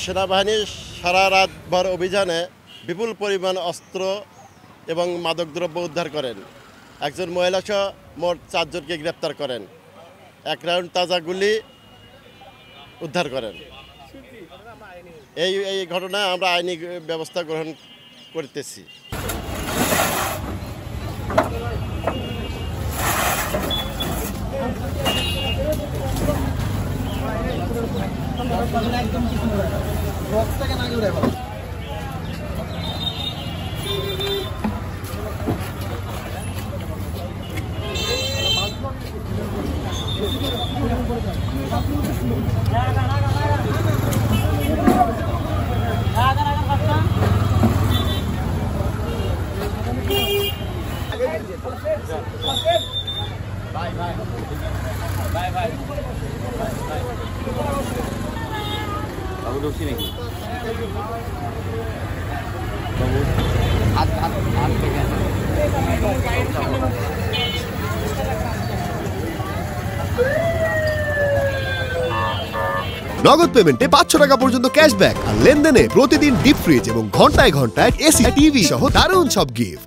সেনাবাহিনী সারা রাতভর অভিযানে বিপুল পরিমাণ অস্ত্র এবং মাদকদ্রব্য উদ্ধার করেন। একজন মহিলাসহ মোট 4 জনকে গ্রেপ্তার করেন। 1 রাউন্ড তাজা গুলি উদ্ধার করেন। এই ঘটনায় আমরা আইনি ব্যবস্থা গ্রহণ করতেছি। বাবু ঢুকছি নাকি? বাবু হাত থেকে নগদ পেমেন্টে 500 টাকা পর্যন্ত ক্যাশব্যাক আর লেনদেনে প্রতিদিন ডিপ ফ্রিজ এবং ঘন্টায় ঘন্টায় এসি টিভি সহ দারুণ সব গিফট।